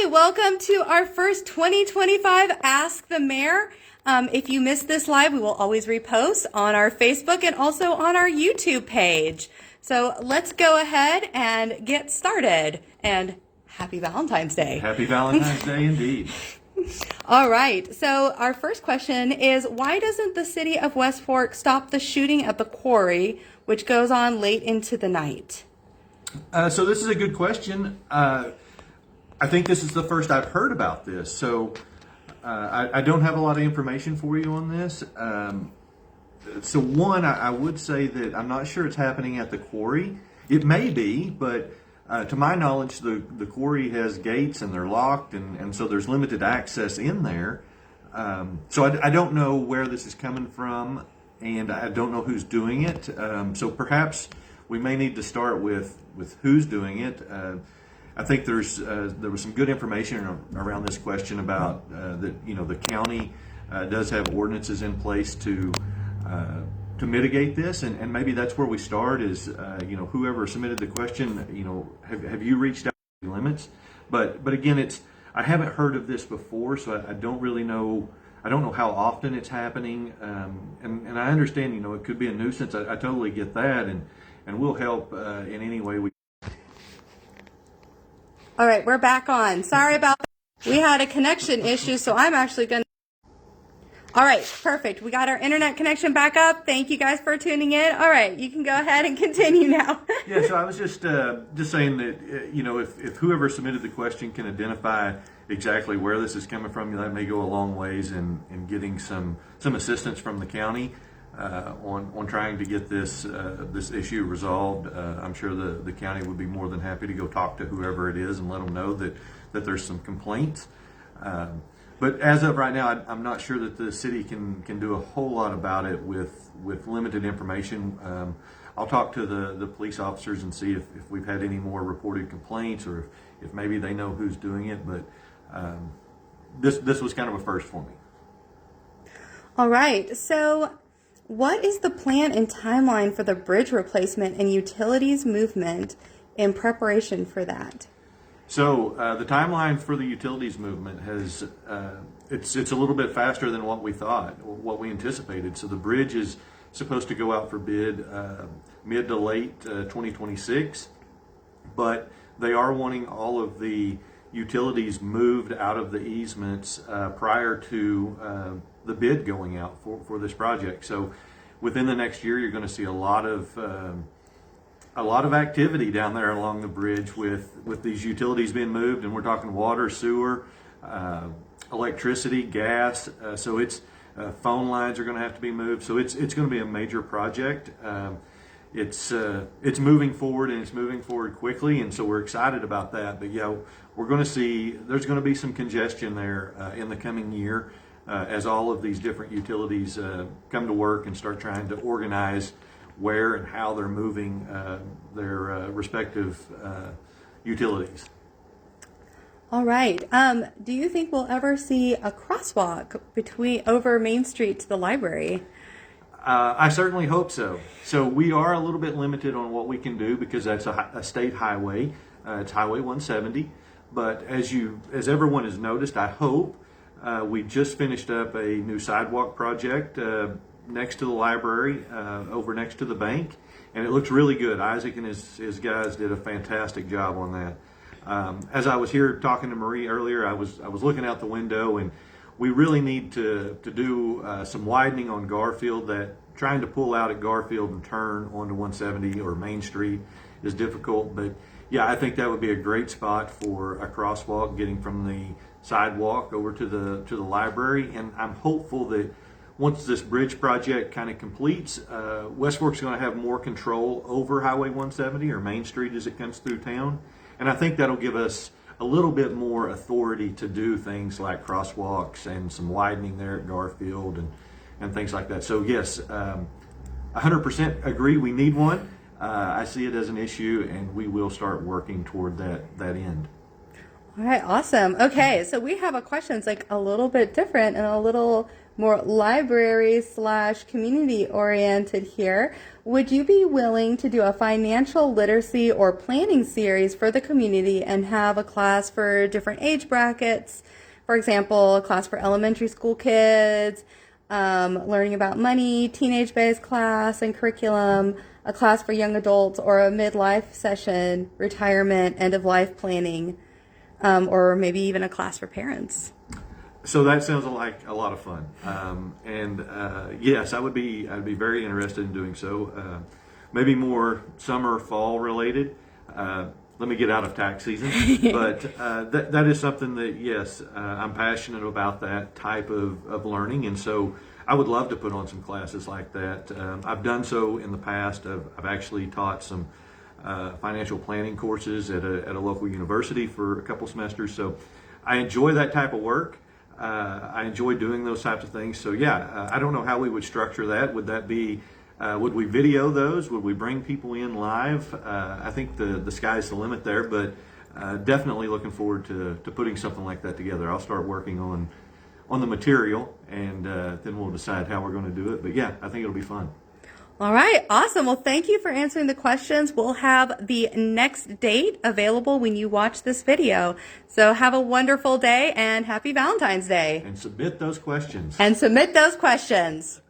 Hi, welcome to our first 2025 Ask the Mayor. If you missed this live, we will always repost on our Facebook and also on our YouTube page. So let's go ahead and get started. And happy Valentine's Day. Happy Valentine's Day indeed. All right, so our first question is, why doesn't the city of West Fork stop the shooting at the quarry, which goes on late into the night? So this is a good question. I think this is the first I've heard about this. So I don't have a lot of information for you on this. So one, I would say that I'm not sure it's happening at the quarry. It may be, but to my knowledge, the quarry has gates and they're locked, and so there's limited access in there. So I don't know where this is coming from, and I don't know who's doing it. So perhaps we may need to start with who's doing it. I think there was some good information around this question about that the county does have ordinances in place to mitigate this, and maybe that's where we start is whoever submitted the question, have you reached out to the limits? But again, I haven't heard of this before, so I don't really know. I don't know how often it's happening, and I understand it could be a nuisance. I totally get that, and we'll help in any way we. All right, we're back on. Sorry about that. We had a connection issue, so I'm actually going to... All right, perfect. We got our internet connection back up. Thank you guys for tuning in. All right, you can go ahead and continue now. Yeah, so I was just saying that, if whoever submitted the question can identify exactly where this is coming from, that may go a long ways in getting some assistance from the county on trying to get this issue resolved. I'm sure the county would be more than happy to go talk to whoever it is and let them know that there's some complaints. But as of right now, I'm not sure that the city can do a whole lot about it with limited information. I'll talk to the police officers and see if we've had any more reported complaints or if maybe they know who's doing it. But this was kind of a first for me. All right, so what is the plan and timeline for the bridge replacement and utilities movement in preparation for that? So the timeline for the utilities movement has it's a little bit faster than what we thought, or what we anticipated. So the bridge is supposed to go out for bid mid to late 2026, but they are wanting all of the utilities moved out of the easements prior to the bid going out for this project. So within the next year, you're going to see a lot of activity down there along the bridge with these utilities being moved, and we're talking water, sewer, electricity, gas. So it's phone lines are going to have to be moved. So it's going to be a major project. It's moving forward, and it's moving forward quickly, and so we're excited about that. But yeah, we're going to see there's going to be some congestion there in the coming year as all of these different utilities come to work and start trying to organize where and how they're moving their respective utilities. All right. Do you think we'll ever see a crosswalk over Main Street to the library? I certainly hope so. So we are a little bit limited on what we can do because that's a state highway. It's Highway 170. But as everyone has noticed, I hope we just finished up a new sidewalk project next to the library, over next to the bank, and it looks really good. Isaac and his guys did a fantastic job on that. As I was here talking to Marie earlier, I was looking out the window, and we really need to do some widening on Garfield. That trying to pull out at Garfield and turn onto 170 or Main Street is difficult, but yeah, I think that would be a great spot for a crosswalk getting from the sidewalk over to the library, and I'm hopeful that once this bridge project kind of completes, West Fork's going to have more control over Highway 170 or Main Street as it comes through town. And I think that'll give us a little bit more authority to do things like crosswalks and some widening there at Garfield and things like that. So yes, 100% agree we need one. I see it as an issue, and we will start working toward that end. All right, awesome. Okay, so we have a question that's like a little bit different and a little more library slash community oriented here. Would you be willing to do a financial literacy or planning series for the community and have a class for different age brackets? For example, a class for elementary school kids, learning about money, teenage-based class and curriculum, a class for young adults, or a midlife session, retirement, end-of-life planning, or maybe even a class for parents. So that sounds like a lot of fun, yes, I'd be very interested in doing so. Maybe more summer, fall related. Let me get out of tax season, but that is something that yes, I'm passionate about that type of learning, and so I would love to put on some classes like that. I've done so in the past. I've actually taught some financial planning courses at a local university for a couple semesters, so I enjoy that type of work. I enjoy doing those types of things. So yeah, I don't know how we would structure that. Would that be, would we video those? Would we bring people in live? I think the sky's the limit there, but definitely looking forward to putting something like that together. I'll start working on the material, and then we'll decide how we're going to do it. But yeah, I think it'll be fun. All right, awesome. Well, thank you for answering the questions. We'll have the next date available when you watch this video. So have a wonderful day and happy Valentine's Day. And submit those questions. And submit those questions.